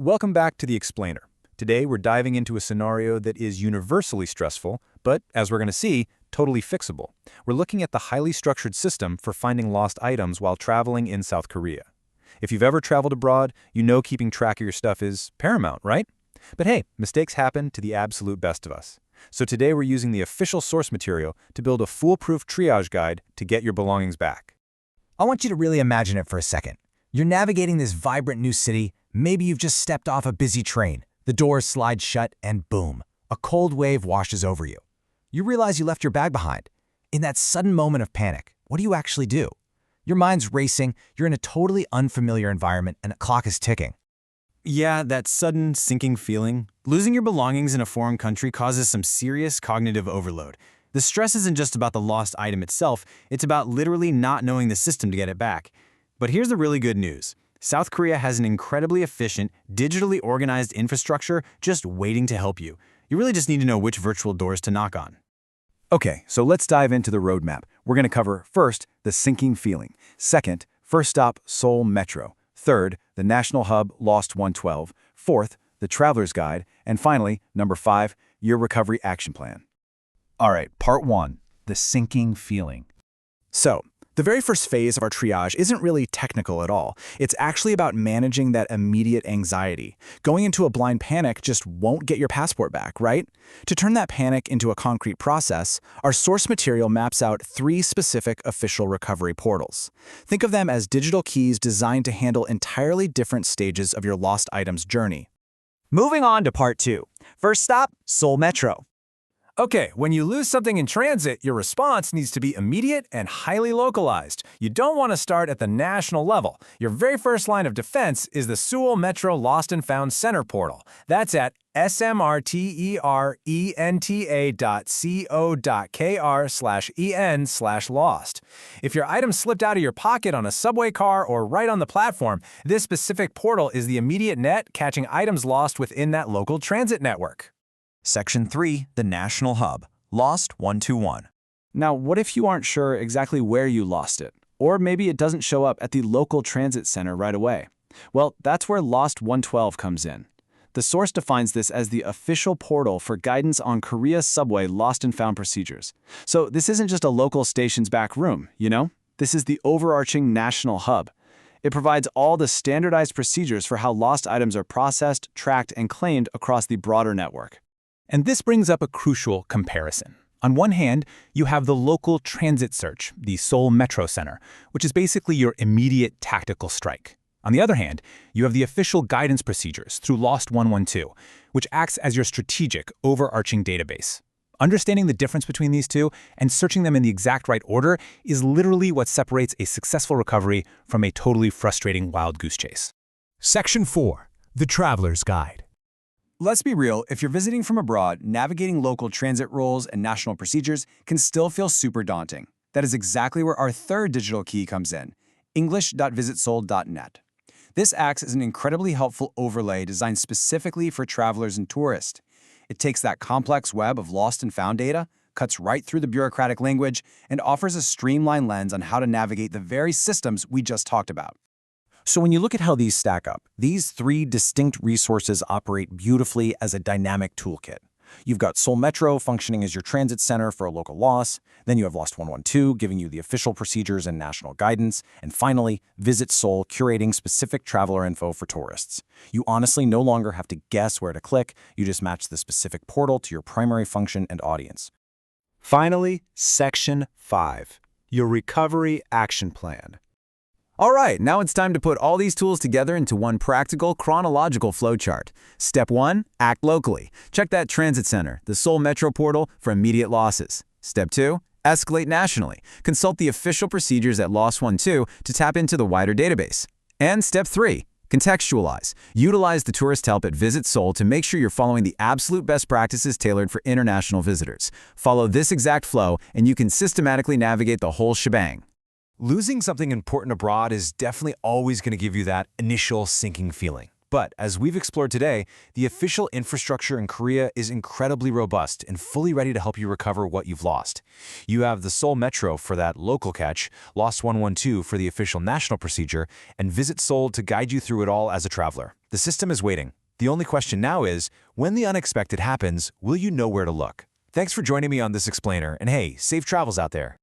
Welcome back to The Explainer. Today we're diving into a scenario that is universally stressful, but, as we're going to see, totally fixable. We're looking at the highly structured system for finding lost items while traveling in South Korea. If you've ever traveled abroad, you know keeping track of your stuff is paramount, right? But hey, mistakes happen to the absolute best of us. So today we're using the official source material to build a foolproof triage guide to get your belongings back. I want you to really imagine it for a second. You're navigating this vibrant new city. Maybe you've just stepped off a busy train. The doors slide shut and boom, a cold wave washes over you. You realize you left your bag behind. In that sudden moment of panic, what do you actually do? Your mind's racing, you're in a totally unfamiliar environment, and the clock is ticking. Yeah, that sudden, sinking feeling. Losing your belongings in a foreign country causes some serious cognitive overload. The stress isn't just about the lost item itself, it's about literally not knowing the system to get it back. But here's the really good news. South Korea has an incredibly efficient, digitally organized infrastructure just waiting to help you. You really just need to know which virtual doors to knock on. Okay, so let's dive into the roadmap. We're going to cover, first, the sinking feeling. Second, first stop, Seoul Metro. Third, the national hub, Lost 112. Fourth, the traveler's guide. And finally, number 5, your recovery action plan. All right, part 1, the sinking feeling. So, the very first phase of our triage isn't really technical at all. It's actually about managing that immediate anxiety. Going into a blind panic just won't get your passport back, right? To turn that panic into a concrete process, our source material maps out 3 specific official recovery portals. Think of them as digital keys designed to handle entirely different stages of your lost items journey. Moving on to part 2. First stop, Seoul Metro. Okay, when you lose something in transit, your response needs to be immediate and highly localized. You don't want to start at the national level. Your very first line of defense is the Seoul Metro Lost and Found Center portal. That's at smrterenta.co.kr/en/lost. If your item slipped out of your pocket on a subway car or right on the platform, this specific portal is the immediate net catching items lost within that local transit network. Section 3, the national hub, Lost 121. Now, what if you aren't sure exactly where you lost it? Or maybe it doesn't show up at the local transit center right away. Well, that's where Lost 112 comes in. The source defines this as the official portal for guidance on Korea's subway lost and found procedures. So this isn't just a local station's back room, you know? This is the overarching national hub. It provides all the standardized procedures for how lost items are processed, tracked, and claimed across the broader network. And this brings up a crucial comparison. On one hand, you have the local transit search, the Seoul Metro Center, which is basically your immediate tactical strike. On the other hand, you have the official guidance procedures through Lost 112, which acts as your strategic, overarching database. Understanding the difference between these two and searching them in the exact right order is literally what separates a successful recovery from a totally frustrating wild goose chase. Section 4, the Traveler's Guide. Let's be real, if you're visiting from abroad, navigating local transit rules and national procedures can still feel super daunting. That is exactly where our third digital key comes in, english.visitseoul.net. This acts as an incredibly helpful overlay designed specifically for travelers and tourists. It takes that complex web of lost and found data, cuts right through the bureaucratic language, and offers a streamlined lens on how to navigate the very systems we just talked about. So when you look at how these stack up, these 3 distinct resources operate beautifully as a dynamic toolkit. You've got Seoul Metro functioning as your transit center for a local loss, then you have Lost 112 giving you the official procedures and national guidance, and finally, Visit Seoul curating specific traveler info for tourists. You honestly no longer have to guess where to click, you just match the specific portal to your primary function and audience. Finally, Section 5, your recovery action plan. All right, now it's time to put all these tools together into one practical, chronological flowchart. Step 1, act locally. Check that transit center, the Seoul Metro portal, for immediate losses. Step 2, escalate nationally. Consult the official procedures at Lost 112 to tap into the wider database. And Step 3, contextualize. Utilize the tourist help at Visit Seoul to make sure you're following the absolute best practices tailored for international visitors. Follow this exact flow, and you can systematically navigate the whole shebang. Losing something important abroad is definitely always going to give you that initial sinking feeling. But as we've explored today, the official infrastructure in Korea is incredibly robust and fully ready to help you recover what you've lost. You have the Seoul Metro for that local catch, Lost 112 for the official national procedure, and Visit Seoul to guide you through it all as a traveler. The system is waiting. The only question now is, when the unexpected happens, will you know where to look? Thanks for joining me on this explainer, and hey, safe travels out there.